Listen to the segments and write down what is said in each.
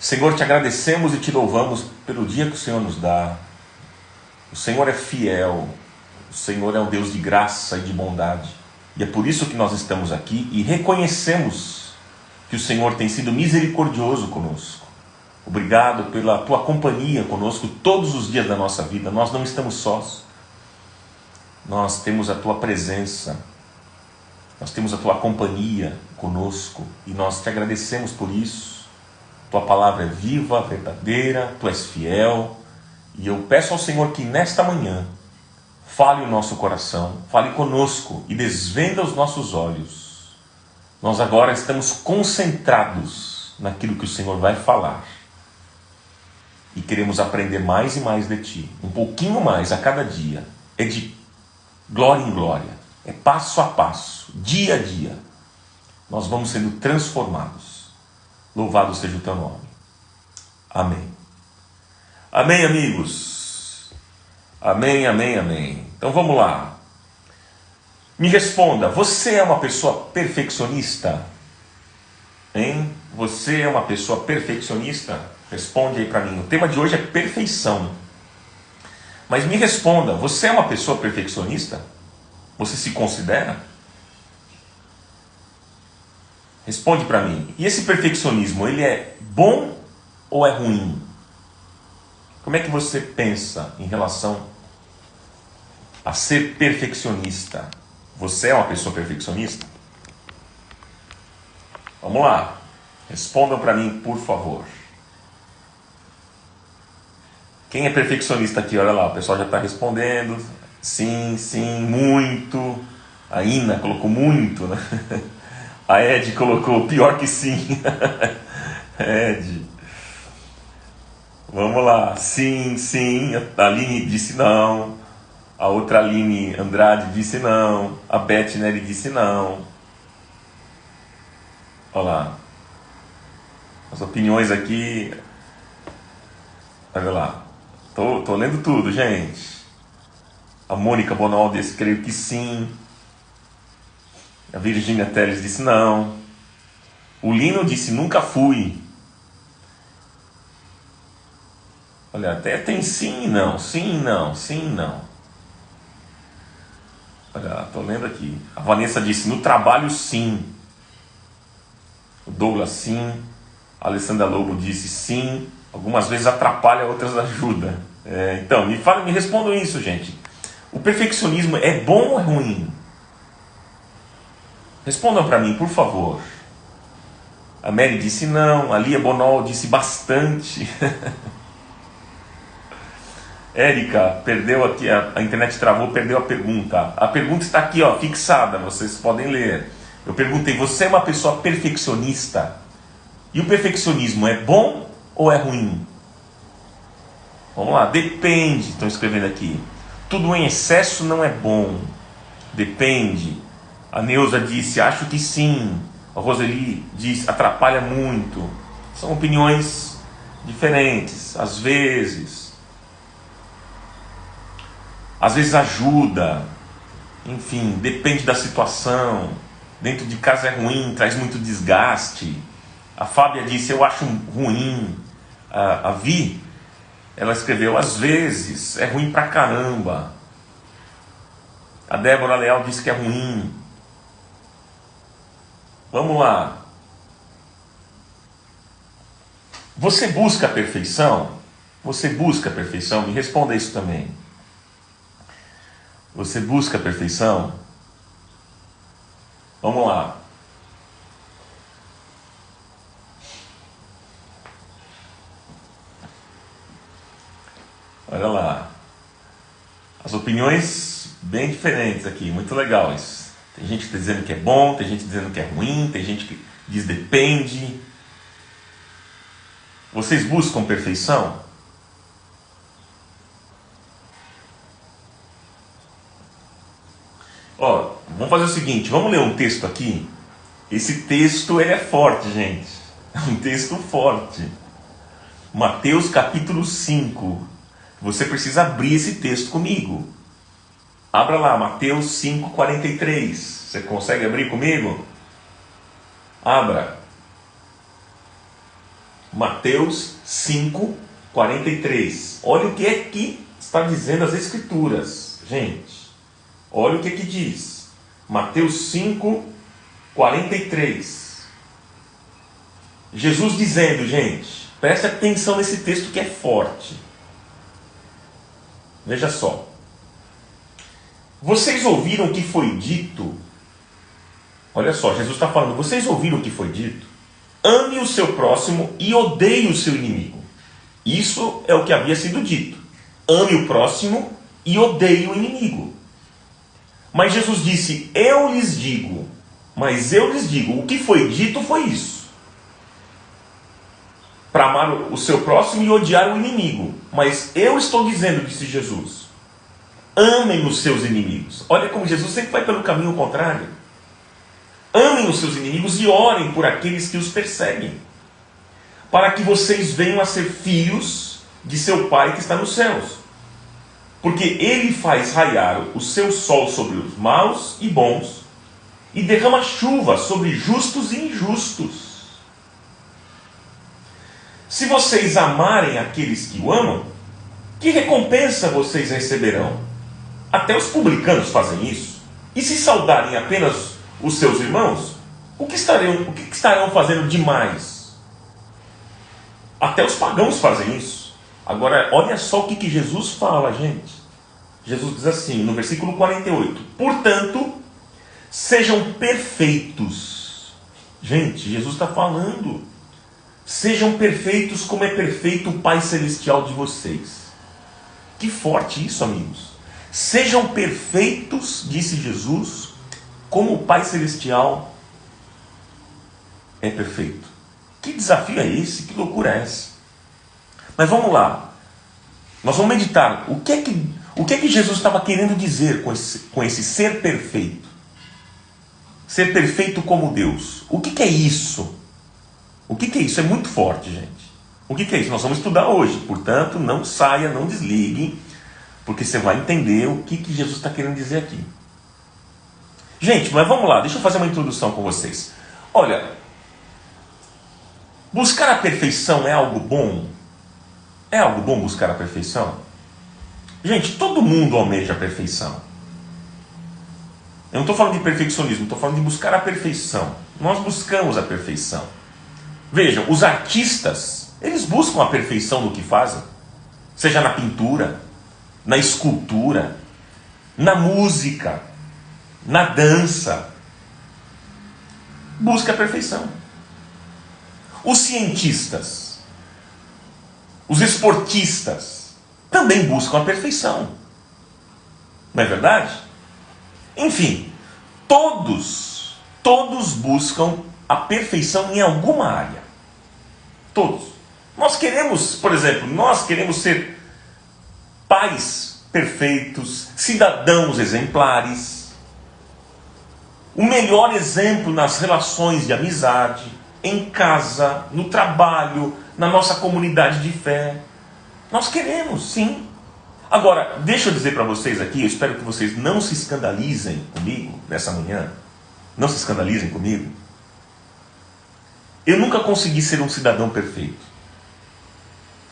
Senhor, te agradecemos e te louvamos pelo dia que o Senhor nos dá. O Senhor é fiel, o Senhor é um Deus de graça e de bondade. E é por isso que nós estamos aqui e reconhecemos que o Senhor tem sido misericordioso conosco. Obrigado pela tua companhia conosco todos os dias da nossa vida. Nós não estamos sós. Nós temos a tua presença, nós temos a tua companhia conosco e nós te agradecemos por isso. Tua palavra é viva, verdadeira, tu és fiel. E eu peço ao Senhor que nesta manhã fale o nosso coração, fale conosco e desvenda os nossos olhos. Nós agora estamos concentrados naquilo que o Senhor vai falar. E queremos aprender mais e mais de ti, um pouquinho mais a cada dia. É de glória em glória, é passo a passo, dia a dia. Nós vamos sendo transformados. Louvado seja o teu nome. Amém. Amém, amigos. Amém, amém, amém. Então vamos lá. Me responda, você é uma pessoa perfeccionista? Hein? Você é uma pessoa perfeccionista? Responde aí para mim. O tema de hoje é perfeição. Mas me responda, você é uma pessoa perfeccionista? Você se considera? Responde para mim. E esse perfeccionismo, ele é bom ou é ruim? Como é que você pensa em relação a ser perfeccionista? Você é uma pessoa perfeccionista? Vamos lá. Respondam para mim, por favor. Quem é perfeccionista aqui? Olha lá, o pessoal já está respondendo. Sim, sim, muito. A Ina colocou muito, né? A Ed colocou pior que sim. Ed. Vamos lá. Sim, sim. A Aline disse não. A outra Aline Andrade disse não. A Beth Nery disse não. Olha lá. As opiniões aqui. Olha lá. Tô lendo tudo, gente. A Mônica Bonaldi escreveu que sim. A Virgínia Teles disse não. O Lino disse nunca fui. Olha, até tem sim e não. Sim e não. Sim e não. Olha, estou lendo aqui. A Vanessa disse no trabalho sim. O Douglas sim. A Alessandra Lobo disse sim. Algumas vezes atrapalha, outras ajuda. Então, me respondam isso, gente. O perfeccionismo é bom ou é ruim? Respondam para mim, por favor. A Mary disse não. A Lia Bonol disse bastante. Érica, perdeu aqui, a internet travou, perdeu a pergunta. A pergunta está aqui, ó, fixada, vocês podem ler. Eu perguntei, você é uma pessoa perfeccionista? E o perfeccionismo é bom ou é ruim? Vamos lá, depende, estão escrevendo aqui. Tudo em excesso não é bom. Depende. A Neuza disse, acho que sim. A Roseli disse, atrapalha muito. São opiniões diferentes. Às vezes ajuda. Enfim, depende da situação. Dentro de casa é ruim, traz muito desgaste. A Fábia disse, eu acho ruim. A Vi, ela escreveu, às vezes, é ruim pra caramba. A Débora Leal disse que é ruim. Vamos lá. Você busca a perfeição? Você busca a perfeição? Me responda isso também. Você busca a perfeição? Vamos lá. Olha lá. As opiniões bem diferentes aqui, muito legal isso. Tem gente que está dizendo que é bom, tem gente dizendo que é ruim, tem gente que diz depende. Vocês buscam perfeição? Ó, vamos fazer o seguinte, vamos ler um texto aqui. Esse texto ele é forte, gente. É um texto forte. Mateus capítulo 5. Você precisa abrir esse texto comigo. Abra lá, Mateus 5:43. Você consegue abrir comigo? Abra. Mateus 5, 43. Olha o que é que está dizendo as Escrituras, gente. Olha o que é que diz. Mateus 5, 43. Jesus dizendo, gente, preste atenção nesse texto que é forte. Veja só. Vocês ouviram o que foi dito? Olha só, Jesus está falando, vocês ouviram o que foi dito? Ame o seu próximo e odeie o seu inimigo. Isso é o que havia sido dito. Ame o próximo e odeie o inimigo. Mas Jesus disse, eu lhes digo, o que foi dito foi isso. Para amar o seu próximo e odiar o inimigo. Mas eu estou dizendo, disse Jesus, amem os seus inimigos. Olha como Jesus sempre vai pelo caminho contrário. Amem os seus inimigos e orem por aqueles que os perseguem, para que vocês venham a ser filhos de seu Pai que está nos céus. Porque Ele faz raiar o seu sol sobre os maus e bons, e derrama chuva sobre justos e injustos. Se vocês amarem aqueles que o amam, que recompensa vocês receberão? Até os publicanos fazem isso. E se saudarem apenas os seus irmãos, o que estarão fazendo demais? Até os pagãos fazem isso. Agora, olha só o que Jesus fala, gente. Jesus diz assim, no versículo 48. Portanto, sejam perfeitos. Gente, Jesus está falando. Sejam perfeitos como é perfeito o Pai Celestial de vocês. Que forte isso, amigos. Sejam perfeitos, disse Jesus, como o Pai Celestial é perfeito. Que desafio é esse? Que loucura é essa? Mas vamos lá. Nós vamos meditar. O que é que Jesus estava querendo dizer com esse ser perfeito? Ser perfeito como Deus. O que é isso? O que é isso? É muito forte, gente. O que é isso? Nós vamos estudar hoje. Portanto, não saia, não desligue, porque você vai entender o que Jesus está querendo dizer aqui. Gente, mas vamos lá. Deixa eu fazer uma introdução com vocês. Olha, buscar a perfeição é algo bom? É algo bom buscar a perfeição? Gente, todo mundo almeja a perfeição. Eu não estou falando de perfeccionismo, estou falando de buscar a perfeição. Nós buscamos a perfeição. Vejam, os artistas, eles buscam a perfeição no que fazem. Seja na pintura, na escultura, na música, na dança. Busca a perfeição. Os cientistas, os esportistas, também buscam a perfeição. Não é verdade? Enfim, todos buscam a perfeição em alguma área. Todos. Nós queremos, por exemplo, ser pais perfeitos, cidadãos exemplares, o melhor exemplo nas relações de amizade, em casa, no trabalho, na nossa comunidade de fé. Nós queremos, sim. Agora, deixa eu dizer para vocês aqui, eu espero que vocês não se escandalizem comigo nessa manhã. Não se escandalizem comigo. Eu nunca consegui ser um cidadão perfeito.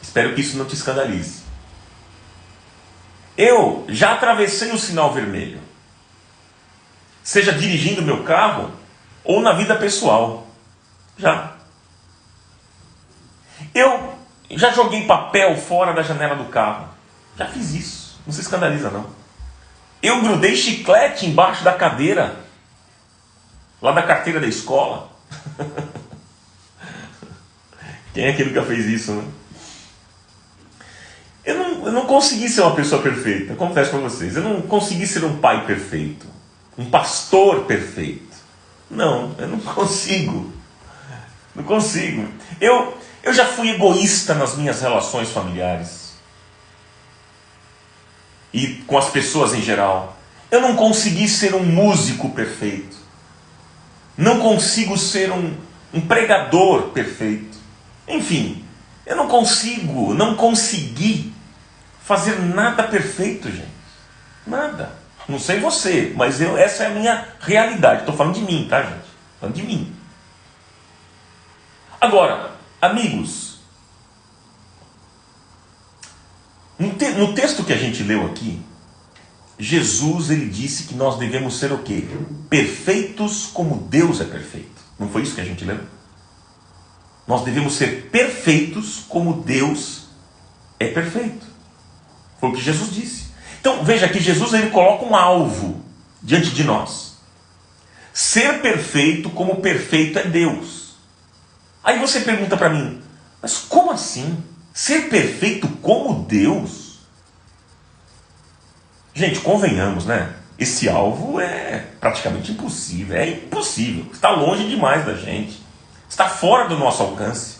Espero que isso não te escandalize. Eu já atravessei o sinal vermelho. Seja dirigindo meu carro ou na vida pessoal. Já. Eu já joguei papel fora da janela do carro. Já fiz isso. Não se escandaliza, não. Eu grudei chiclete embaixo da cadeira, lá da carteira da escola. Quem é que nunca fez isso, né? Eu não consegui ser uma pessoa perfeita, confesso para vocês. Eu não consegui ser um pai perfeito, um pastor perfeito. Não, eu não consigo. Não consigo. Eu já fui egoísta nas minhas relações familiares. E com as pessoas em geral. Eu não consegui ser um músico perfeito. Não consigo ser um pregador perfeito. Enfim, eu não consegui fazer nada perfeito, gente. Nada. Não sei você, mas essa é a minha realidade. Estou falando de mim, tá, gente? Falando de mim. Agora, amigos, No texto que a gente leu aqui, Jesus ele disse que nós devemos ser o quê? Perfeitos como Deus é perfeito. Não foi isso que a gente leu? Nós devemos ser perfeitos como Deus é perfeito. Foi o que Jesus disse. Então veja que Jesus ele coloca um alvo diante de nós. Ser perfeito como perfeito é Deus. Aí você pergunta para mim, mas como assim? Ser perfeito como Deus? Gente, convenhamos, né? Esse alvo é praticamente impossível. É impossível. Está longe demais da gente. Está fora do nosso alcance.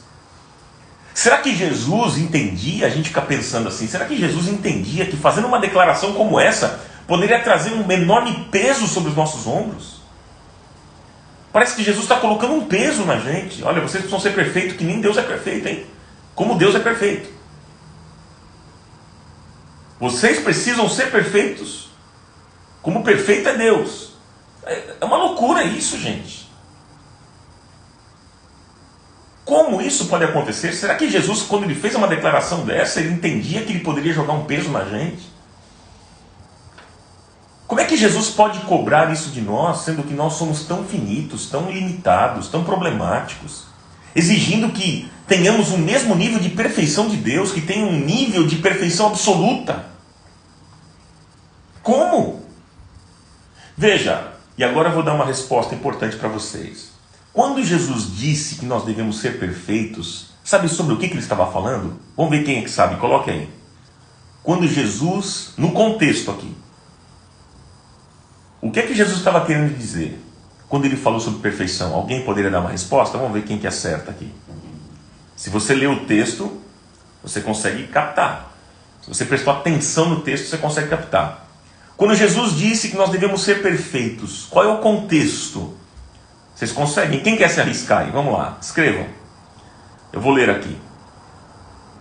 Será que Jesus entendia? A gente fica pensando assim, será que Jesus entendia que fazendo uma declaração como essa poderia trazer um enorme peso sobre os nossos ombros? Parece que Jesus está colocando um peso na gente. Olha, vocês precisam ser perfeitos que nem Deus é perfeito, hein? Como Deus é perfeito. Vocês precisam ser perfeitos, como perfeito é Deus. É uma loucura isso, gente. Como isso pode acontecer? Será que Jesus, quando ele fez uma declaração dessa, ele entendia que ele poderia jogar um peso na gente? Como é que Jesus pode cobrar isso de nós, sendo que nós somos tão finitos, tão limitados, tão problemáticos? Exigindo que tenhamos o mesmo nível de perfeição de Deus, que tenha um nível de perfeição absoluta. Como? Veja, e agora eu vou dar uma resposta importante para vocês. Quando Jesus disse que nós devemos ser perfeitos, sabe sobre o que ele estava falando? Vamos ver quem é que sabe, coloque aí. Quando Jesus, no contexto aqui, o que é que Jesus estava querendo dizer? Quando ele falou sobre perfeição, alguém poderia dar uma resposta? Vamos ver quem que acerta aqui. Se você lê o texto, você consegue captar. Se você prestou atenção no texto, você consegue captar. Quando Jesus disse que nós devemos ser perfeitos, qual é o contexto? Vocês conseguem? Quem quer se arriscar aí? Vamos lá, escrevam. Eu vou ler aqui.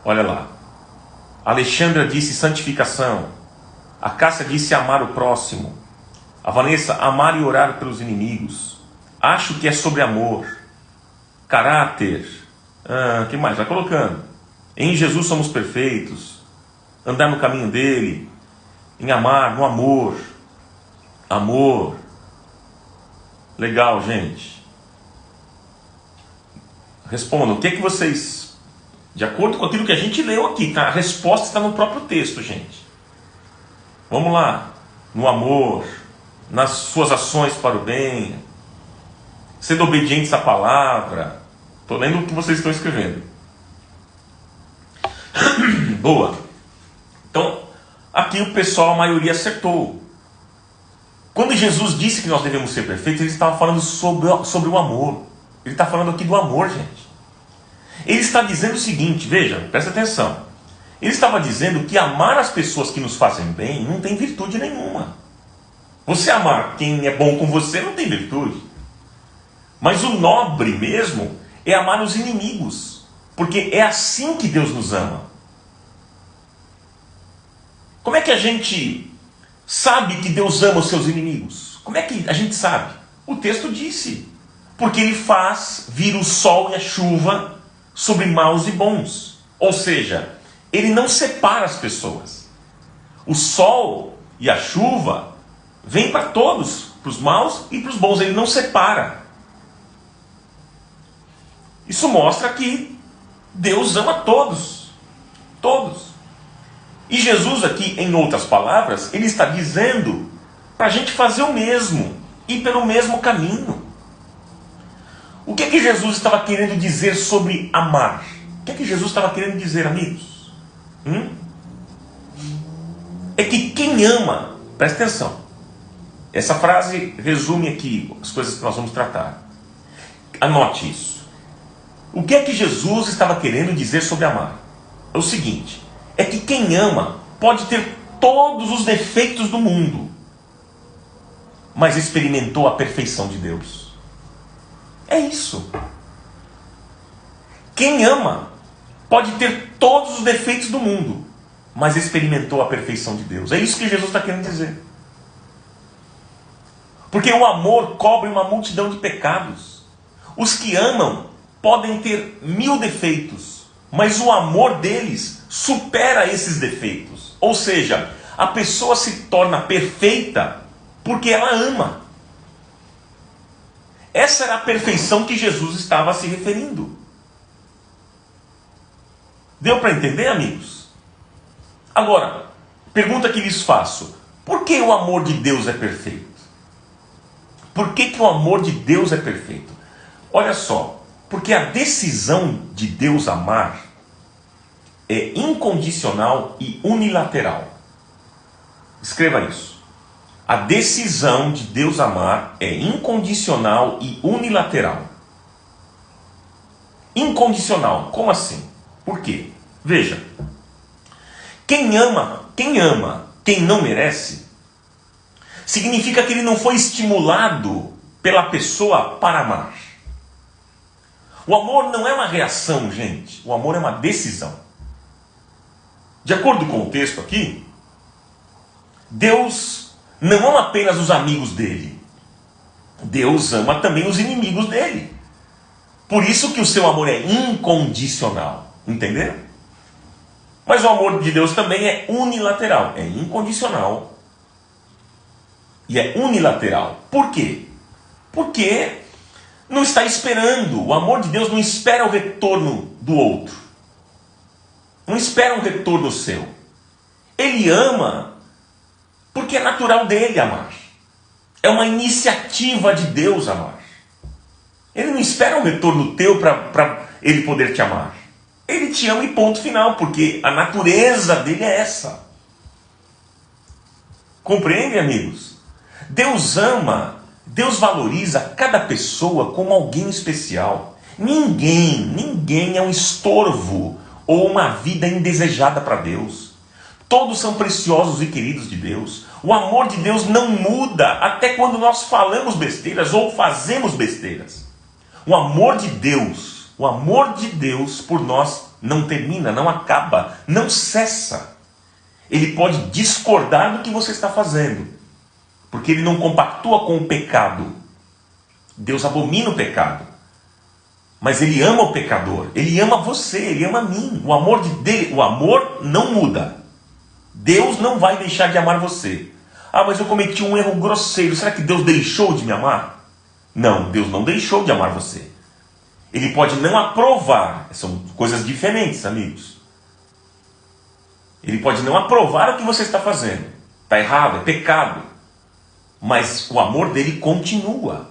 Olha lá. A Alexandra disse santificação. A Cássia disse amar o próximo. A Vanessa, amar e orar pelos inimigos. Acho que é sobre amor. Caráter. Que mais? Vai colocando. Em Jesus somos perfeitos. Andar no caminho dele. Em amar, no amor. Amor. Legal, gente. Respondam. O que é que vocês... De acordo com aquilo que a gente leu aqui, tá? A resposta está no próprio texto, gente. Vamos lá. No amor. Nas suas ações para o bem. Sendo obedientes à palavra. Estou lendo o que vocês estão escrevendo. Boa. Então, aqui o pessoal, a maioria acertou. Quando Jesus disse que nós devemos ser perfeitos, ele estava falando sobre o amor. Ele está falando aqui do amor, gente. Ele está dizendo o seguinte, veja, presta atenção. Ele estava dizendo que amar as pessoas que nos fazem bem não tem virtude nenhuma. Você amar quem é bom com você não tem virtude. Mas o nobre mesmo é amar os inimigos. Porque é assim que Deus nos ama. Como é que a gente sabe que Deus ama os seus inimigos? Como é que a gente sabe? O texto disse. Porque ele faz vir o sol e a chuva sobre maus e bons. Ou seja, ele não separa as pessoas. O sol e a chuva vêm para todos, para os maus e para os bons. Ele não separa. Isso mostra que Deus ama todos. Todos. E Jesus aqui, em outras palavras, ele está dizendo para a gente fazer o mesmo. Ir pelo mesmo caminho. O que é que Jesus estava querendo dizer sobre amar? O que é que Jesus estava querendo dizer, amigos? É que quem ama, presta atenção, essa frase resume aqui as coisas que nós vamos tratar. Anote isso. O que é que Jesus estava querendo dizer sobre amar? É o seguinte, é que quem ama pode ter todos os defeitos do mundo, mas experimentou a perfeição de Deus. É isso. Quem ama pode ter todos os defeitos do mundo, mas experimentou a perfeição de Deus. É isso que Jesus está querendo dizer. Porque o amor cobre uma multidão de pecados. Os que amam podem ter 1000 defeitos, mas o amor deles supera esses defeitos. Ou seja, a pessoa se torna perfeita porque ela ama. Essa era a perfeição que Jesus estava se referindo. Deu para entender, amigos? Agora, pergunta que lhes faço: por que o amor de Deus é perfeito? Por que o amor de Deus é perfeito? Olha só, porque a decisão de Deus amar é incondicional e unilateral. Escreva isso. A decisão de Deus amar é incondicional e unilateral. Incondicional, como assim? Por quê? Veja, quem ama, quem não merece, significa que ele não foi estimulado pela pessoa para amar. O amor não é uma reação, gente. O amor é uma decisão. De acordo com o texto aqui, Deus não ama apenas os amigos dele. Deus ama também os inimigos dele. Por isso que o seu amor é incondicional. Entenderam? Mas o amor de Deus também é unilateral. É incondicional e é unilateral. Por quê? Porque não está esperando. O amor de Deus não espera o retorno do outro. Não espera um retorno seu. Ele ama porque é natural dele amar. É uma iniciativa de Deus amar. Ele não espera um retorno teu para ele poder te amar. Ele te ama e ponto final, porque a natureza dele é essa. Compreende, amigos? Deus ama, Deus valoriza cada pessoa como alguém especial. Ninguém é um estorvo ou uma vida indesejada para Deus. Todos são preciosos e queridos de Deus. O amor de Deus não muda até quando nós falamos besteiras ou fazemos besteiras. O amor de Deus por nós não termina, não acaba, não cessa. Ele pode discordar do que você está fazendo, porque ele não compactua com o pecado. Deus abomina o pecado, mas ele ama o pecador, ele ama você, ele ama a mim. O amor não muda. Deus não vai deixar de amar você. Ah, mas eu cometi um erro grosseiro, será que Deus deixou de me amar? Não, Deus não deixou de amar você. Ele pode não aprovar, são coisas diferentes, amigos. Ele pode não aprovar o que você está fazendo. Está errado, é pecado. Mas o amor dele continua.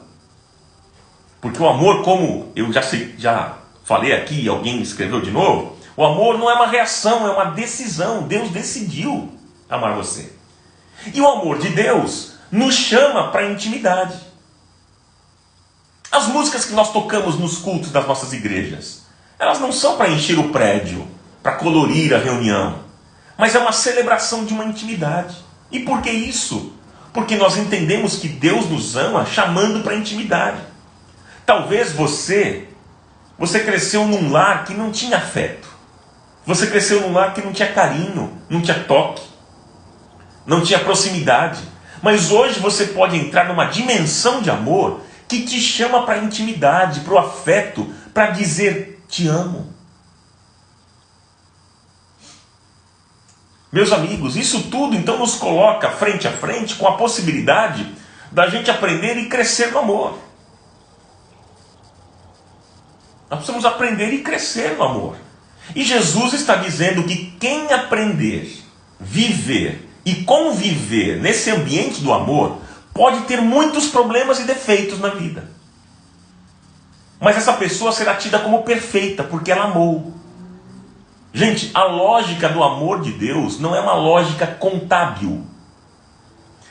Porque o amor, como eu já falei aqui e alguém escreveu de novo, o amor não é uma reação, é uma decisão. Deus decidiu amar você. E o amor de Deus nos chama para a intimidade. As músicas que nós tocamos nos cultos das nossas igrejas, elas não são para encher o prédio, para colorir a reunião, mas é uma celebração de uma intimidade. E por que isso? Porque nós entendemos que Deus nos ama chamando para a intimidade. Talvez você cresceu num lar que não tinha afeto. Você cresceu num lar que não tinha carinho, não tinha toque, não tinha proximidade. Mas hoje você pode entrar numa dimensão de amor que te chama para a intimidade, para o afeto, para dizer te amo. Meus amigos, isso tudo então nos coloca frente a frente com a possibilidade da gente aprender e crescer no amor. Nós precisamos aprender e crescer no amor. E Jesus está dizendo que quem aprender, viver e conviver nesse ambiente do amor pode ter muitos problemas e defeitos na vida. Mas essa pessoa será tida como perfeita, porque ela amou. Gente, a lógica do amor de Deus não é uma lógica contábil.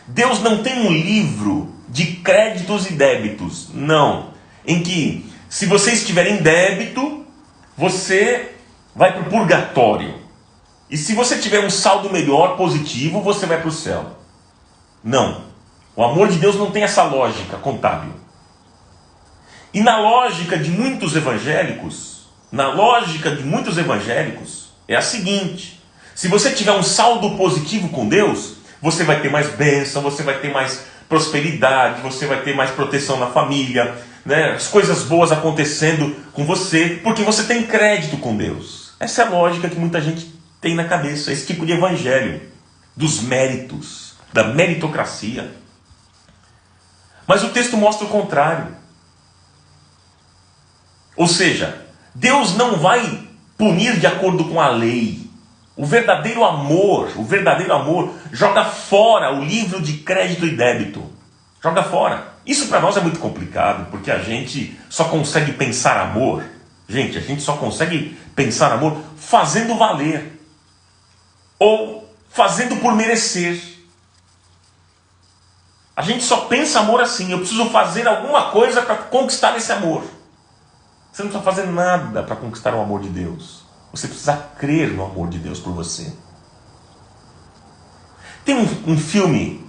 Deus não tem um livro de créditos e débitos. Não. Em que, se você estiver em débito, você vai para o purgatório. E se você tiver um saldo melhor, positivo, você vai para o céu. Não. O amor de Deus não tem essa lógica contábil. E na lógica de muitos evangélicos, é a seguinte: se você tiver um saldo positivo com Deus, você vai ter mais bênção, você vai ter mais prosperidade, você vai ter mais proteção na família, né? As coisas boas acontecendo com você, porque você tem crédito com Deus. Essa é a lógica que muita gente têm na cabeça, esse tipo de evangelho, dos méritos, da meritocracia. Mas o texto mostra o contrário. Ou seja, Deus não vai punir de acordo com a lei. O verdadeiro amor joga fora o livro de crédito e débito. Joga fora. Isso para nós é muito complicado, porque a gente só consegue pensar amor. Gente, a gente só consegue pensar amor fazendo valer. Ou fazendo por merecer. A gente só pensa amor assim. Eu preciso fazer alguma coisa para conquistar esse amor. Você não precisa fazer nada para conquistar o amor de Deus. Você precisa crer no amor de Deus por você. Tem um filme,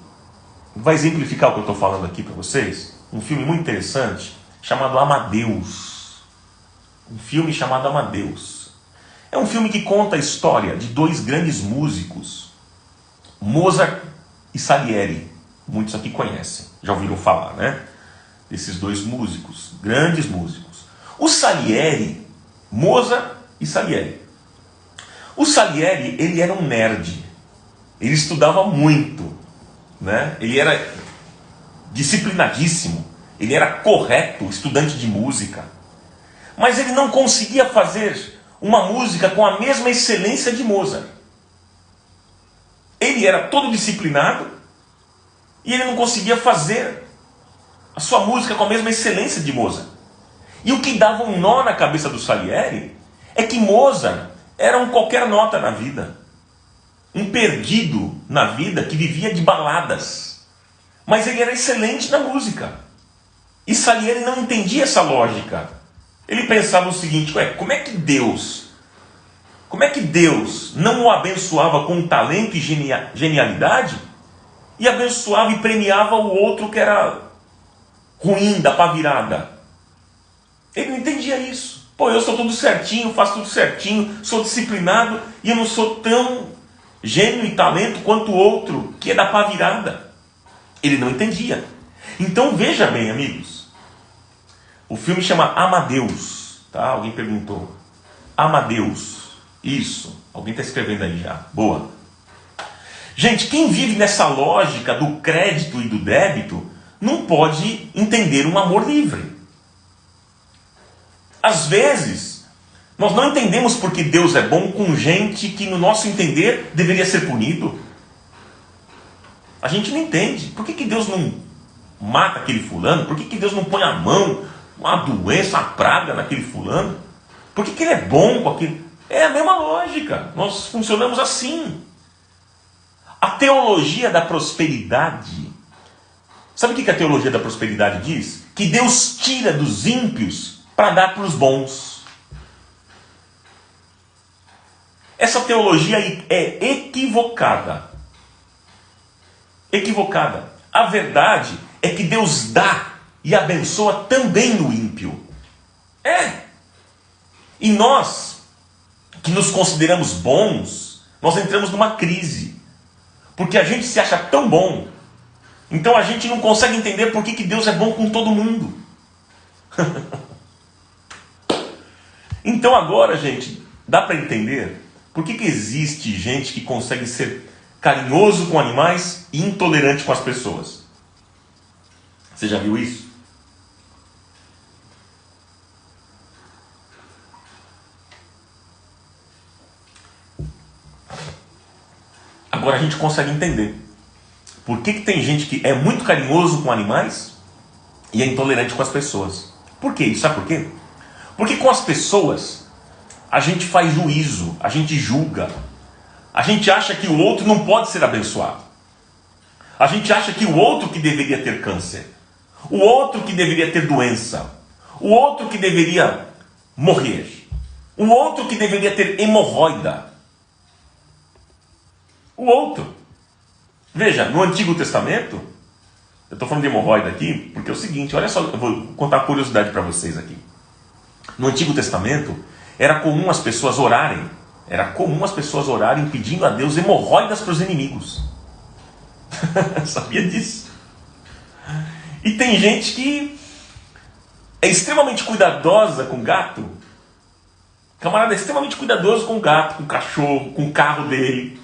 vai exemplificar o que eu estou falando aqui para vocês. Um filme muito interessante, chamado Amadeus. Um filme chamado Amadeus. É um filme que conta a história de dois grandes músicos, Mozart e Salieri. Muitos aqui conhecem, já ouviram falar, né? Desses dois músicos, grandes músicos. O Salieri, Mozart e Salieri. O Salieri, ele era um nerd. Ele estudava muito, né? Ele era disciplinadíssimo. Ele era correto, estudante de música. Mas ele não conseguia fazer uma música com a mesma excelência de Mozart. Ele era todo disciplinado e ele não conseguia fazer a sua música com a mesma excelência de Mozart. E o que dava um nó na cabeça do Salieri é que Mozart era um qualquer nota na vida. Um perdido na vida que vivia de baladas. Mas ele era excelente na música. E Salieri não entendia essa lógica. Ele pensava o seguinte, como é que Deus não o abençoava com talento e genialidade e abençoava e premiava o outro que era ruim, da pá virada? Ele não entendia isso. Eu sou tudo certinho, faço tudo certinho, sou disciplinado e eu não sou tão gênio e talento quanto o outro que é da pá virada. Ele não entendia. Então veja bem, amigos. O filme chama Amadeus, tá? Alguém perguntou. Amadeus. Isso. Alguém está escrevendo aí já. Boa. Gente, quem vive nessa lógica do crédito e do débito não pode entender um amor livre. Às vezes, nós não entendemos porque Deus é bom com gente que, no nosso entender, deveria ser punido. A gente não entende. Por que Deus não mata aquele fulano? Por que Deus não põe a mão, uma doença, uma praga naquele fulano? Por que ele é bom com aquilo? É a mesma lógica. Nós funcionamos assim. A teologia da prosperidade. Sabe o que a teologia da prosperidade diz? Que Deus tira dos ímpios para dar para os bons. Essa teologia é equivocada. Equivocada. A verdade é que Deus dá e abençoa também no ímpio. E nós, que nos consideramos bons, nós entramos numa crise. Porque a gente se acha tão bom. Então a gente não consegue entender por que Deus é bom com todo mundo. Então agora, gente, dá para entender por que existe gente que consegue ser carinhoso com animais e intolerante com as pessoas. Você já viu isso? Agora a gente consegue entender por que tem gente que é muito carinhoso com animais e é intolerante com as pessoas. Por quê? Sabe por quê? Porque com as pessoas a gente faz juízo, a gente julga, a gente acha que o outro não pode ser abençoado. A gente acha que o outro que deveria ter câncer, o outro que deveria ter doença, o outro que deveria morrer, o outro que deveria ter hemorroida. O outro. Veja, no Antigo Testamento, eu estou falando de hemorroida aqui, porque é o seguinte, olha só, eu vou contar uma curiosidade para vocês aqui. No Antigo Testamento, era comum as pessoas orarem pedindo a Deus hemorroidas para os inimigos. Sabia disso? E tem gente que é extremamente cuidadosa com gato O camarada é extremamente cuidadoso com o gato, com o cachorro, com o carro dele.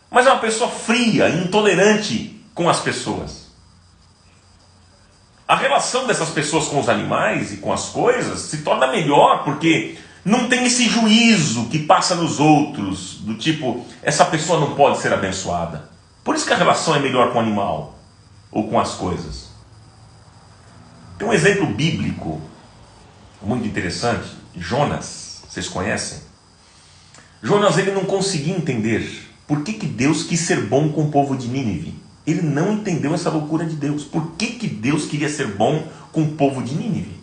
Mas é uma pessoa fria, intolerante com as pessoas. A relação dessas pessoas com os animais e com as coisas se torna melhor porque não tem esse juízo que passa nos outros, do tipo, essa pessoa não pode ser abençoada. Por isso que a relação é melhor com o animal ou com as coisas. Tem um exemplo bíblico muito interessante, Jonas, vocês conhecem? Jonas, ele não conseguia entender por que Deus quis ser bom com o povo de Nínive. Ele não entendeu essa loucura de Deus. Por que Deus queria ser bom com o povo de Nínive?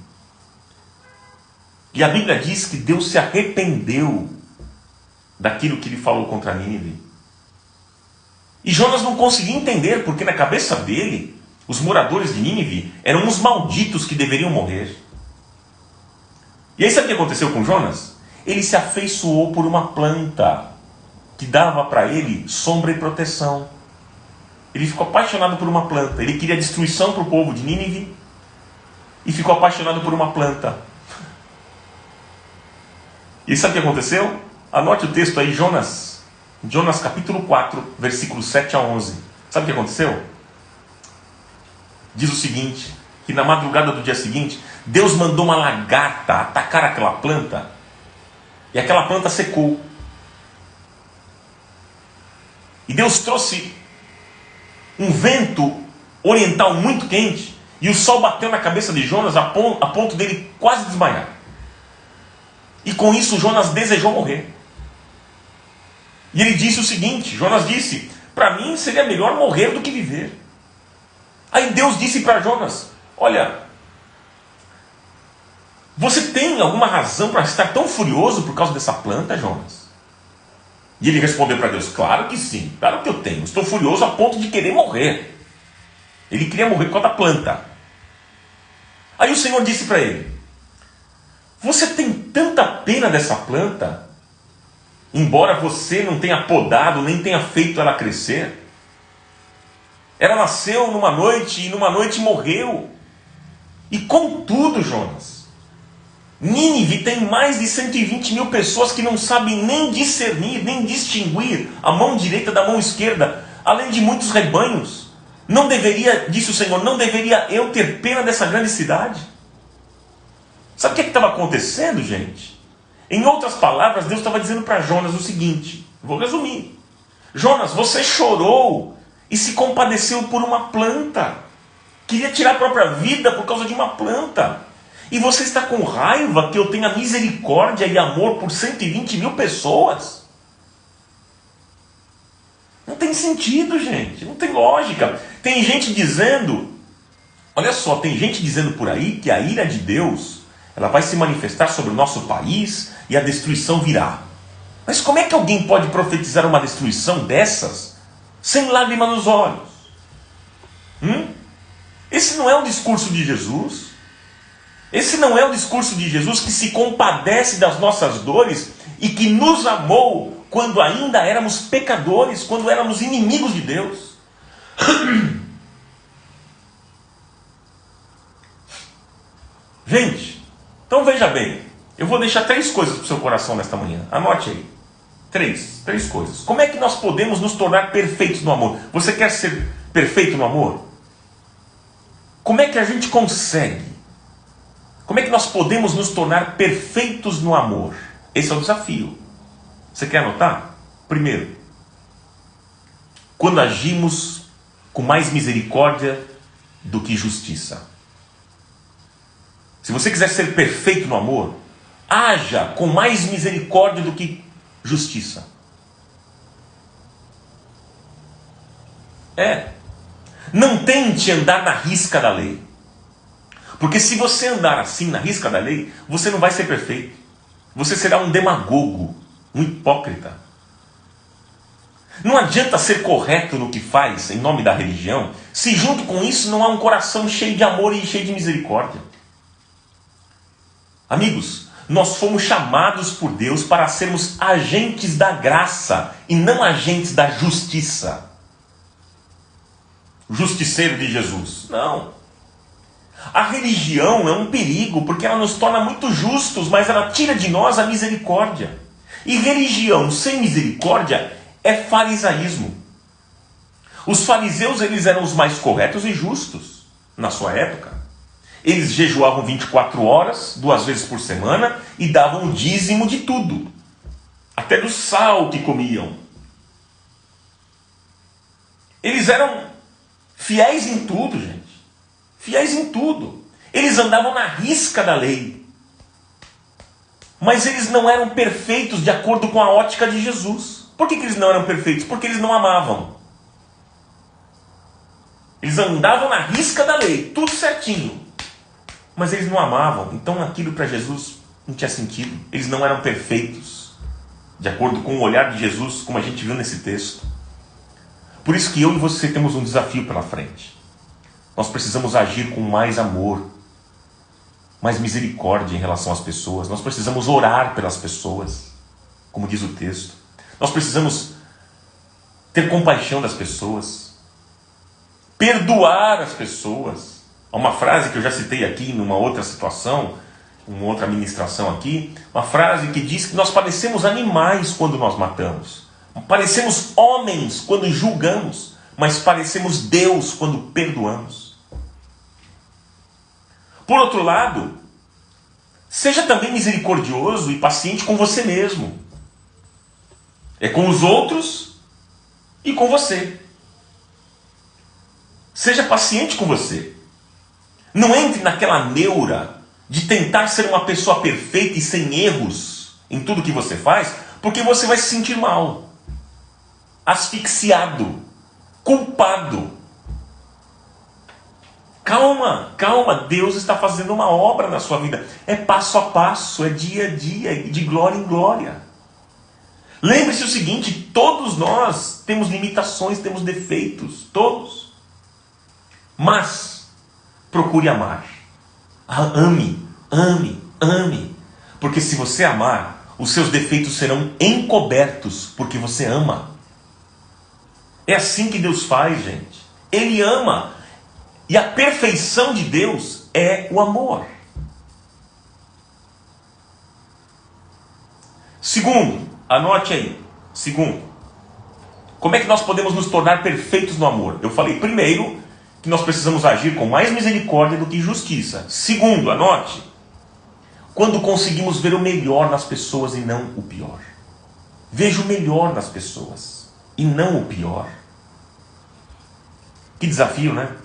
E a Bíblia diz que Deus se arrependeu daquilo que ele falou contra Nínive. E Jonas não conseguia entender, porque na cabeça dele, os moradores de Nínive eram uns malditos que deveriam morrer. E aí sabe o que aconteceu com Jonas? Ele se afeiçoou por uma planta que dava para ele sombra e proteção. Ele ficou apaixonado por uma planta. Ele queria destruição para o povo de Nínive e ficou apaixonado por uma planta. E sabe o que aconteceu? Anote o texto aí, Jonas capítulo 4, versículos 7 a 11. Sabe o que aconteceu? Diz o seguinte, que na madrugada do dia seguinte, Deus mandou uma lagarta atacar aquela planta e aquela planta secou. E Deus trouxe um vento oriental muito quente e o sol bateu na cabeça de Jonas a ponto dele quase desmaiar. E com isso Jonas desejou morrer. E ele disse o seguinte, Jonas disse, para mim seria melhor morrer do que viver. Aí Deus disse para Jonas, olha, você tem alguma razão para estar tão furioso por causa dessa planta, Jonas? E ele respondeu para Deus, claro que sim, claro que eu tenho, estou furioso a ponto de querer morrer. Ele queria morrer por causa da planta. Aí o Senhor disse para ele, você tem tanta pena dessa planta, embora você não tenha podado, nem tenha feito ela crescer. Ela nasceu numa noite e numa noite morreu. E contudo, Jonas, Nínive tem mais de 120 mil pessoas que não sabem nem discernir, nem distinguir a mão direita da mão esquerda, além de muitos rebanhos. Não deveria, disse o Senhor, não deveria eu ter pena dessa grande cidade? Sabe o que estava acontecendo, gente? Em outras palavras, Deus estava dizendo para Jonas o seguinte, vou resumir. Jonas, você chorou e se compadeceu por uma planta. Queria tirar a própria vida por causa de uma planta. E você está com raiva que eu tenha misericórdia e amor por 120 mil pessoas? Não tem sentido, gente. Não tem lógica. Tem gente dizendo, olha só, tem gente dizendo por aí que a ira de Deus, ela vai se manifestar sobre o nosso país e a destruição virá. Mas como é que alguém pode profetizar uma destruição dessas sem lágrima nos olhos? Esse não é o discurso de Jesus. Esse não é o discurso de Jesus que se compadece das nossas dores e que nos amou quando ainda éramos pecadores, quando éramos inimigos de Deus. Gente, então veja bem, eu vou deixar 3 coisas para o seu coração nesta manhã. Anote aí. 3 coisas. Como é que nós podemos nos tornar perfeitos no amor? Você quer ser perfeito no amor? Como é que a gente consegue? Como é que nós podemos nos tornar perfeitos no amor? Esse é o desafio. Você quer anotar? Primeiro, quando agimos com mais misericórdia do que justiça. Se você quiser ser perfeito no amor, haja com mais misericórdia do que justiça. Não tente andar na risca da lei. Porque se você andar assim na risca da lei, você não vai ser perfeito. Você será um demagogo, um hipócrita. Não adianta ser correto no que faz em nome da religião, se junto com isso não há um coração cheio de amor e cheio de misericórdia. Amigos, nós fomos chamados por Deus para sermos agentes da graça e não agentes da justiça. O justiceiro de Jesus. Não. A religião é um perigo porque ela nos torna muito justos, mas ela tira de nós a misericórdia. E religião sem misericórdia é farisaísmo. Os fariseus, eles eram os mais corretos e justos na sua época. Eles jejuavam 24 horas, 2 vezes por semana, e davam o dízimo de tudo. Até do sal que comiam. Eles eram fiéis em tudo, gente. Fiéis em tudo. Eles andavam na risca da lei. Mas eles não eram perfeitos de acordo com a ótica de Jesus. Por que eles não eram perfeitos? Porque eles não amavam. Eles andavam na risca da lei, tudo certinho. Mas eles não amavam. Então aquilo para Jesus não tinha sentido. Eles não eram perfeitos. De acordo com o olhar de Jesus, como a gente viu nesse texto. Por isso que eu e você temos um desafio pela frente. Nós precisamos agir com mais amor, mais misericórdia em relação às pessoas. Nós precisamos orar pelas pessoas, como diz o texto. Nós precisamos ter compaixão das pessoas, perdoar as pessoas. Há uma frase que eu já citei aqui numa outra situação, uma outra ministração aqui, uma frase que diz que nós parecemos animais quando nós matamos, parecemos homens quando julgamos, mas parecemos Deus quando perdoamos. Por outro lado, seja também misericordioso e paciente com você mesmo. É com os outros e com você. Seja paciente com você. Não entre naquela neura de tentar ser uma pessoa perfeita e sem erros em tudo que você faz, porque você vai se sentir mal, asfixiado, culpado. Calma, calma, Deus está fazendo uma obra na sua vida. É passo a passo, é dia a dia, de glória em glória. Lembre-se o seguinte, todos nós temos limitações, temos defeitos, todos. Mas, procure amar. Ame, ame, ame. Porque se você amar, os seus defeitos serão encobertos, porque você ama. É assim que Deus faz, gente. Ele ama. E a perfeição de Deus é o amor. Segundo, anote aí. Segundo, como é que nós podemos nos tornar perfeitos no amor? Eu falei primeiro que nós precisamos agir com mais misericórdia do que justiça. Segundo, anote, quando conseguimos ver o melhor nas pessoas e não o pior. Veja o melhor nas pessoas e não o pior. Que desafio, né?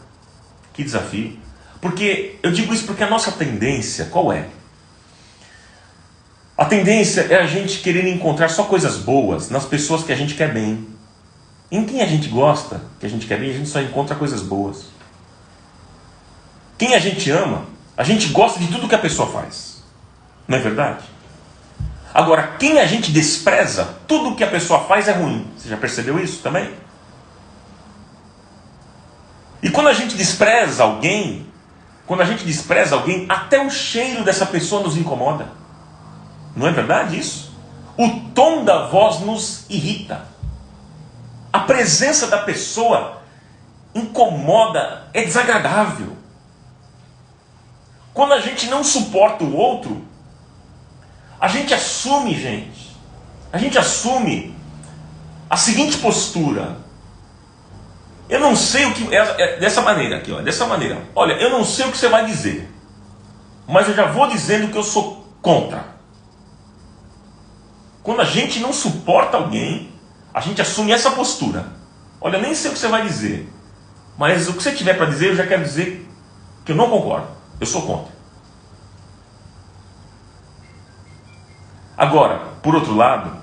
Que desafio. Porque eu digo isso porque a nossa tendência, qual é? A tendência é a gente querer encontrar só coisas boas nas pessoas que a gente quer bem. Em quem a gente gosta, que a gente quer bem, a gente só encontra coisas boas. Quem a gente ama, a gente gosta de tudo que a pessoa faz. Não é verdade? Agora, quem a gente despreza, tudo que a pessoa faz é ruim. Você já percebeu isso também? E quando a gente despreza alguém, até o cheiro dessa pessoa nos incomoda. Não é verdade isso? O tom da voz nos irrita. A presença da pessoa incomoda, é desagradável. Quando a gente não suporta o outro, a gente assume a seguinte postura. Eu não sei o que... É dessa maneira aqui, ó, dessa maneira. Olha, eu não sei o que você vai dizer, mas eu já vou dizendo que eu sou contra. Quando a gente não suporta alguém, a gente assume essa postura. Olha, eu nem sei o que você vai dizer, mas o que você tiver para dizer, eu já quero dizer que eu não concordo. Eu sou contra. Agora, por outro lado,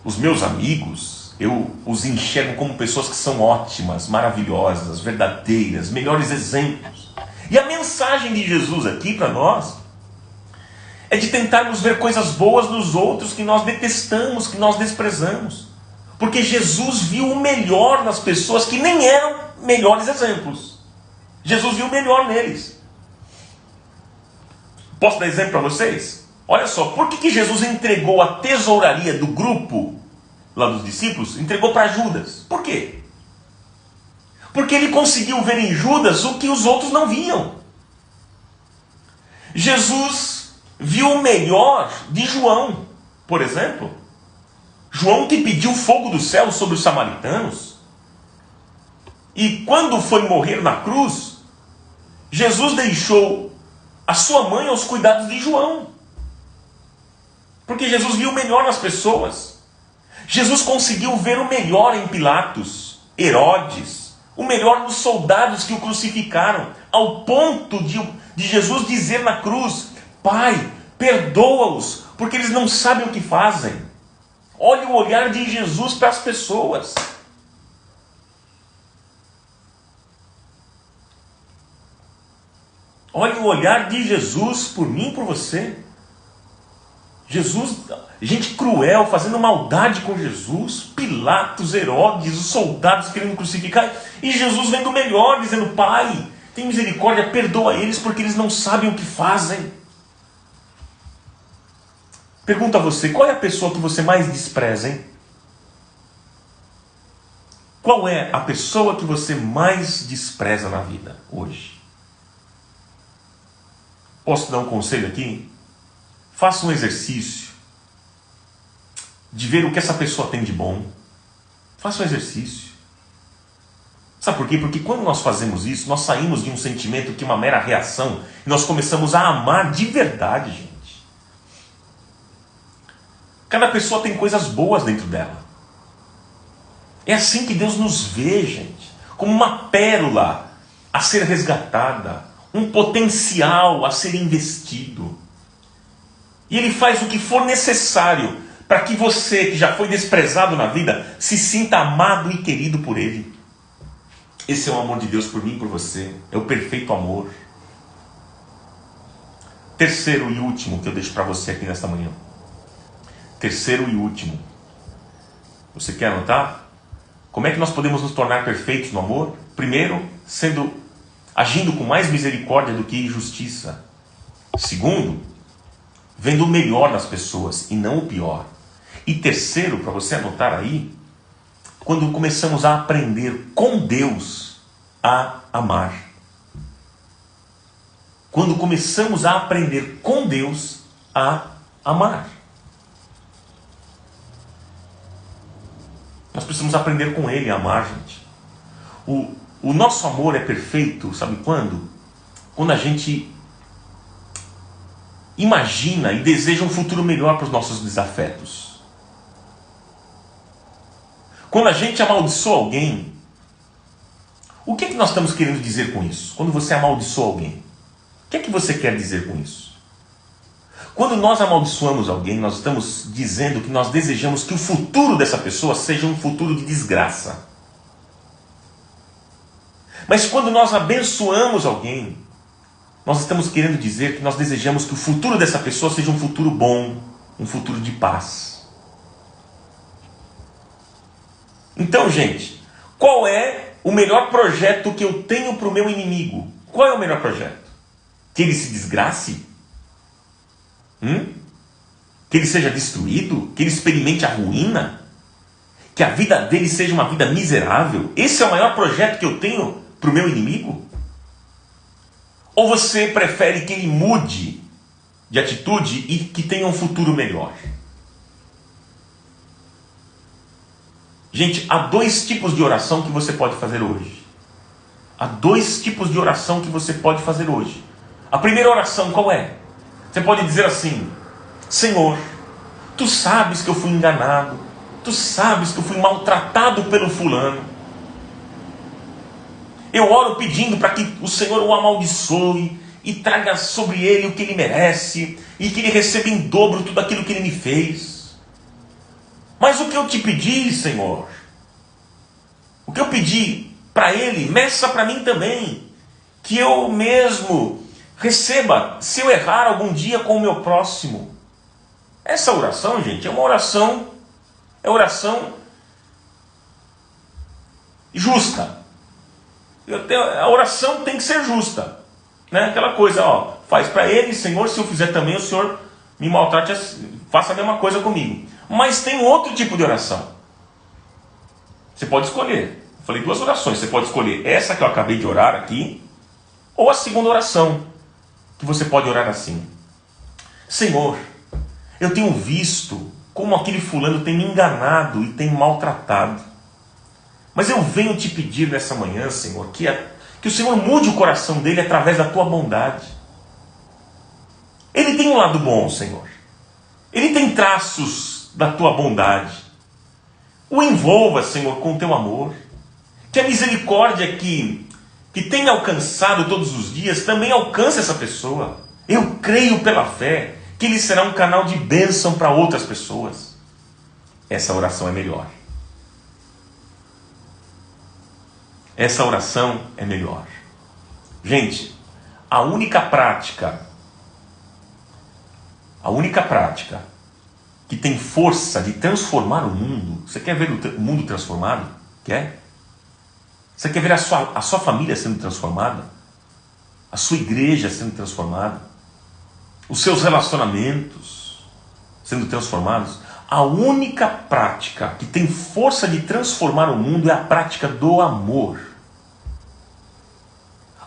os meus amigos, eu os enxergo como pessoas que são ótimas, maravilhosas, verdadeiras, melhores exemplos. E a mensagem de Jesus aqui para nós é de tentarmos ver coisas boas nos outros que nós detestamos, que nós desprezamos. Porque Jesus viu o melhor nas pessoas que nem eram melhores exemplos. Jesus viu o melhor neles. Posso dar exemplo para vocês? Olha só, por que Jesus entregou a tesouraria do grupo lá dos discípulos, entregou para Judas? Por quê? Porque ele conseguiu ver em Judas o que os outros não viam. Jesus viu o melhor de João, por exemplo. João que pediu fogo do céu sobre os samaritanos. E quando foi morrer na cruz, Jesus deixou a sua mãe aos cuidados de João. Porque Jesus viu o melhor nas pessoas. Jesus conseguiu ver o melhor em Pilatos, Herodes, o melhor nos soldados que o crucificaram, ao ponto de Jesus dizer na cruz: Pai, perdoa-os, porque eles não sabem o que fazem. Olhe o olhar de Jesus para as pessoas. Olhe o olhar de Jesus por mim e por você. Jesus, gente cruel, fazendo maldade com Jesus, Pilatos, Herodes, os soldados querendo crucificar, e Jesus vendo o melhor, dizendo: Pai, tem misericórdia, perdoa eles, porque eles não sabem o que fazem. Pergunto a você, qual é a pessoa que você mais despreza, hein? Qual é a pessoa que você mais despreza na vida hoje? Posso dar um conselho aqui? Faça um exercício de ver o que essa pessoa tem de bom. Faça um exercício. Sabe por quê? Porque quando nós fazemos isso, nós saímos de um sentimento que é uma mera reação e nós começamos a amar de verdade, gente. Cada pessoa tem coisas boas dentro dela. É assim que Deus nos vê, gente. Como uma pérola a ser resgatada, um potencial a ser investido. E Ele faz o que for necessário para que você, que já foi desprezado na vida, se sinta amado e querido por Ele. Esse é o amor de Deus por mim e por você. É o perfeito amor. Terceiro e último que eu deixo para você aqui nesta manhã. Terceiro e último. Você quer anotar? Como é que nós podemos nos tornar perfeitos no amor? Primeiro, agindo com mais misericórdia do que justiça. Segundo, vendo o melhor nas pessoas e não o pior. E terceiro, para você anotar aí, quando começamos a aprender com Deus a amar. Quando começamos a aprender com Deus a amar. Nós precisamos aprender com Ele a amar, gente. O nosso amor é perfeito, sabe quando? Quando a gente imagina e deseja um futuro melhor para os nossos desafetos. Quando a gente amaldiçoa alguém, o que é que nós estamos querendo dizer com isso? Quando você amaldiçoa alguém, o que é que você quer dizer com isso? Quando nós amaldiçoamos alguém, nós estamos dizendo que nós desejamos que o futuro dessa pessoa seja um futuro de desgraça. Mas quando nós abençoamos alguém, nós estamos querendo dizer que nós desejamos que o futuro dessa pessoa seja um futuro bom, um futuro de paz. Então, gente, qual é o melhor projeto que eu tenho para o meu inimigo? Qual é o melhor projeto? Que ele se desgrace? Que ele seja destruído? Que ele experimente a ruína? Que a vida dele seja uma vida miserável? Esse é o maior projeto que eu tenho para o meu inimigo? Ou você prefere que ele mude de atitude e que tenha um futuro melhor? Gente, há dois tipos de oração que você pode fazer hoje. Há dois tipos de oração que você pode fazer hoje. A primeira oração qual é? Você pode dizer assim: Senhor, Tu sabes que eu fui enganado, Tu sabes que eu fui maltratado pelo fulano. Eu oro pedindo para que o Senhor o amaldiçoe e traga sobre ele o que ele merece e que ele receba em dobro tudo aquilo que ele me fez. Mas o que eu te pedi, Senhor, o que eu pedi para ele, meça para mim também, que eu mesmo receba, se eu errar algum dia com o meu próximo. Essa oração, gente, é uma oração, justa. A oração tem que ser justa, né? Aquela coisa, faz para ele, Senhor, se eu fizer também, o Senhor me maltrate, faça a mesma coisa comigo. Mas tem outro tipo de oração. Você pode escolher. Eu falei duas orações. Você pode escolher essa que eu acabei de orar aqui, ou a segunda oração. que você pode orar assim: Senhor, eu tenho visto como aquele fulano tem me enganado e tem maltratado. Mas eu venho te pedir nessa manhã, Senhor, que o Senhor mude o coração dele através da tua bondade. Ele tem um lado bom, Senhor. Ele tem traços da tua bondade. O envolva, Senhor, com o teu amor. Que a misericórdia que tem alcançado todos os dias também alcance essa pessoa. Eu creio pela fé que ele será um canal de bênção para outras pessoas. Essa oração é melhor. Essa oração é melhor. Gente, a única prática que tem força de transformar o mundo. Você quer ver o mundo transformado? Quer? Você quer ver a sua família sendo transformada? A sua igreja sendo transformada? Os seus relacionamentos sendo transformados? A única prática que tem força de transformar o mundo é a prática do amor.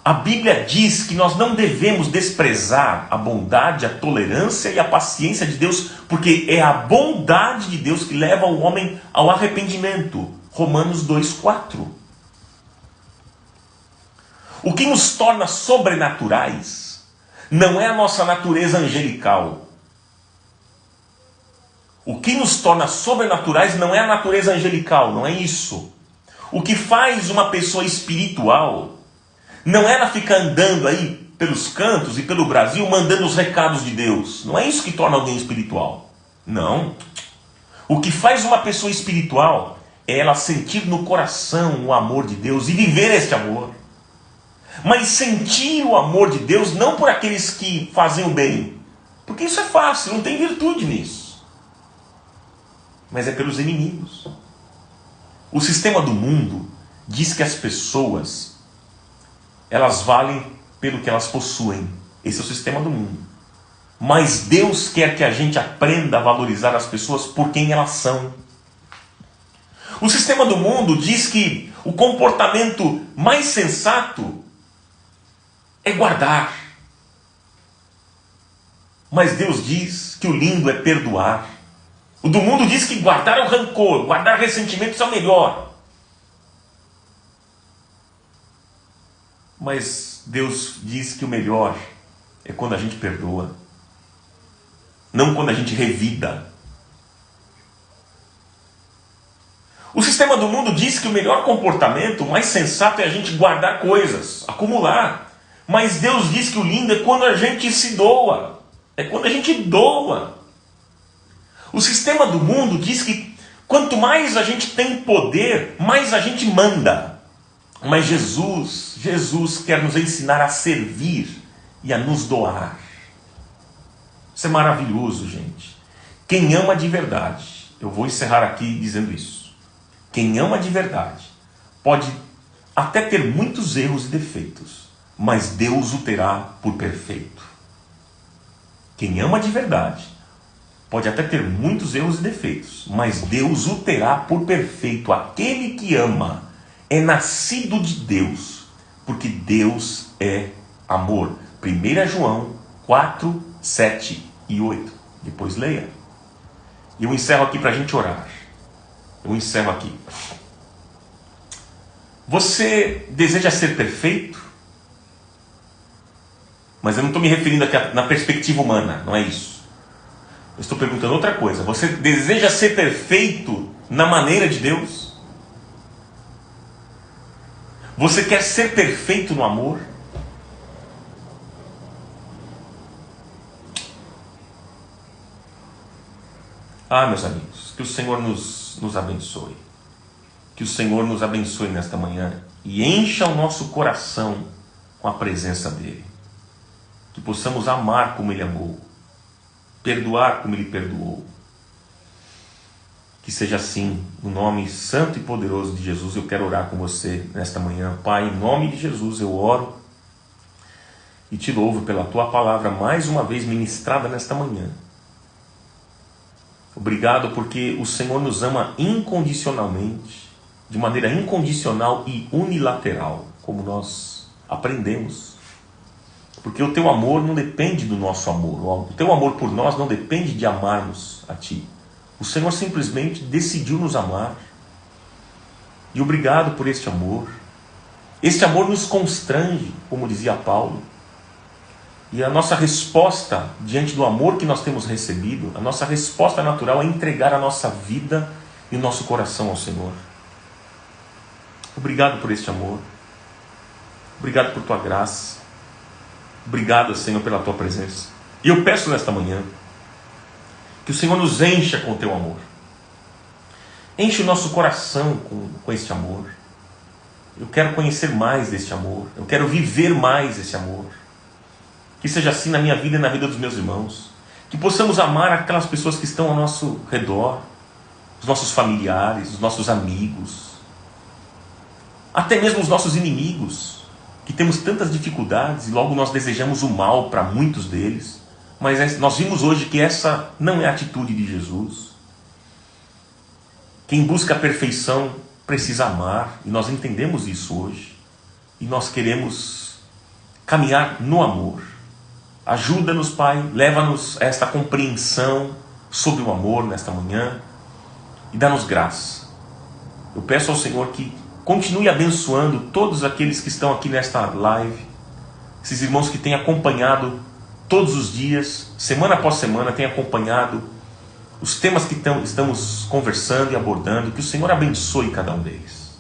A Bíblia diz que nós não devemos desprezar a bondade, a tolerância e a paciência de Deus, porque é a bondade de Deus que leva o homem ao arrependimento. Romanos 2,4. O que nos torna sobrenaturais não é a nossa natureza angelical. O que nos torna sobrenaturais não é a natureza angelical, não é isso. O que faz uma pessoa espiritual não é ela ficar andando aí pelos cantos e pelo Brasil mandando os recados de Deus. Não é isso que torna alguém espiritual. Não. O que faz uma pessoa espiritual é ela sentir no coração o amor de Deus e viver este amor. Mas sentir o amor de Deus não por aqueles que fazem o bem, porque isso é fácil, não tem virtude nisso. Mas é pelos inimigos. O sistema do mundo diz que as pessoas, elas valem pelo que elas possuem. Esse é o sistema do mundo. Mas Deus quer que a gente aprenda a valorizar as pessoas por quem elas são. O sistema do mundo diz que o comportamento mais sensato é guardar. Mas Deus diz que o lindo é perdoar. O do mundo diz que guardar o rancor, guardar ressentimentos é o melhor. Mas Deus diz que o melhor é quando a gente perdoa, não quando a gente revida. O sistema do mundo diz que o melhor comportamento, o mais sensato, é a gente guardar coisas, acumular. Mas Deus diz que o lindo é quando a gente se doa, é quando a gente doa. O sistema do mundo diz que quanto mais a gente tem poder, mais a gente manda. Mas Jesus quer nos ensinar a servir e a nos doar. Isso é maravilhoso, gente. Quem ama de verdade, eu vou encerrar aqui dizendo isso. Quem ama de verdade pode até ter muitos erros e defeitos, mas Deus o terá por perfeito. Quem ama de verdade pode até ter muitos erros e defeitos, mas Deus o terá por perfeito. Aquele que ama é nascido de Deus, porque Deus é amor. 1 João 4, 7 e 8. Depois leia. E eu encerro aqui para a gente orar. Eu encerro aqui. Você deseja ser perfeito? Mas eu não estou me referindo aqui na perspectiva humana, não é isso. Eu estou perguntando outra coisa. Você deseja ser perfeito na maneira de Deus? Você quer ser perfeito no amor? Ah, meus amigos, que o Senhor nos abençoe. Que o Senhor nos abençoe nesta manhã e encha o nosso coração com a presença dEle. Que possamos amar como Ele amou, perdoar como Ele perdoou. Que seja assim, no nome santo e poderoso de Jesus. Eu quero orar com você nesta manhã. Pai, em nome de Jesus eu oro e te louvo pela tua palavra mais uma vez ministrada nesta manhã. Obrigado porque o Senhor nos ama incondicionalmente, de maneira incondicional e unilateral, como nós aprendemos. Porque o teu amor não depende do nosso amor. O teu amor por nós não depende de amarmos a ti. O Senhor simplesmente decidiu nos amar. E obrigado por este amor. Este amor nos constrange, como dizia Paulo. E a nossa resposta diante do amor que nós temos recebido, a nossa resposta natural é entregar a nossa vida e o nosso coração ao Senhor. Obrigado por este amor. Obrigado por tua graça. Obrigado, Senhor, pela tua presença. E eu peço nesta manhã que o Senhor nos encha com o teu amor. Enche o nosso coração com este amor. Eu quero conhecer mais deste amor. Eu quero viver mais esse amor. Que seja assim na minha vida e na vida dos meus irmãos. Que possamos amar aquelas pessoas que estão ao nosso redor, os nossos familiares, os nossos amigos, até mesmo os nossos inimigos, que temos tantas dificuldades e logo nós desejamos o mal para muitos deles, mas nós vimos hoje que essa não é a atitude de Jesus. Quem busca a perfeição precisa amar, e nós entendemos isso hoje, e nós queremos caminhar no amor. Ajuda-nos, Pai, leva-nos a esta compreensão sobre o amor nesta manhã, e dá-nos graça. Eu peço ao Senhor que continue abençoando todos aqueles que estão aqui nesta live, esses irmãos que têm acompanhado todos os dias, semana após semana, têm acompanhado os temas que estamos conversando e abordando. Que o Senhor abençoe cada um deles.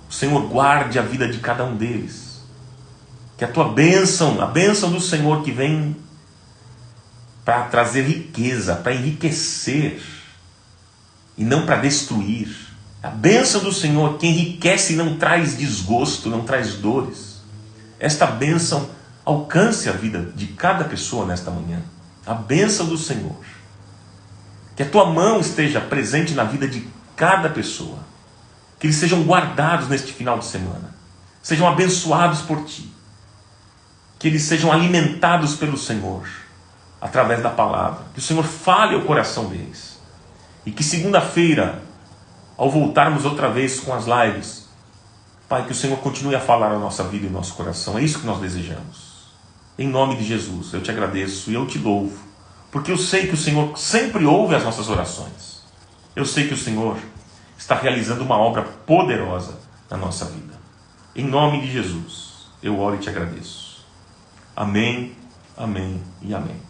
O Senhor guarde a vida de cada um deles. Que a tua bênção, a bênção do Senhor que vem para trazer riqueza, para enriquecer e não para destruir. A bênção do Senhor que enriquece e não traz desgosto, não traz dores. Esta bênção alcance a vida de cada pessoa nesta manhã. A bênção do Senhor. Que a tua mão esteja presente na vida de cada pessoa. Que eles sejam guardados neste final de semana. Sejam abençoados por ti. Que eles sejam alimentados pelo Senhor através da palavra. Que o Senhor fale ao coração deles. E que segunda-feira, ao voltarmos outra vez com as lives, Pai, que o Senhor continue a falar a nossa vida e nosso coração. É isso que nós desejamos. Em nome de Jesus, eu te agradeço e eu te louvo, porque eu sei que o Senhor sempre ouve as nossas orações. Eu sei que o Senhor está realizando uma obra poderosa na nossa vida. Em nome de Jesus, eu oro e te agradeço. Amém, amém e amém.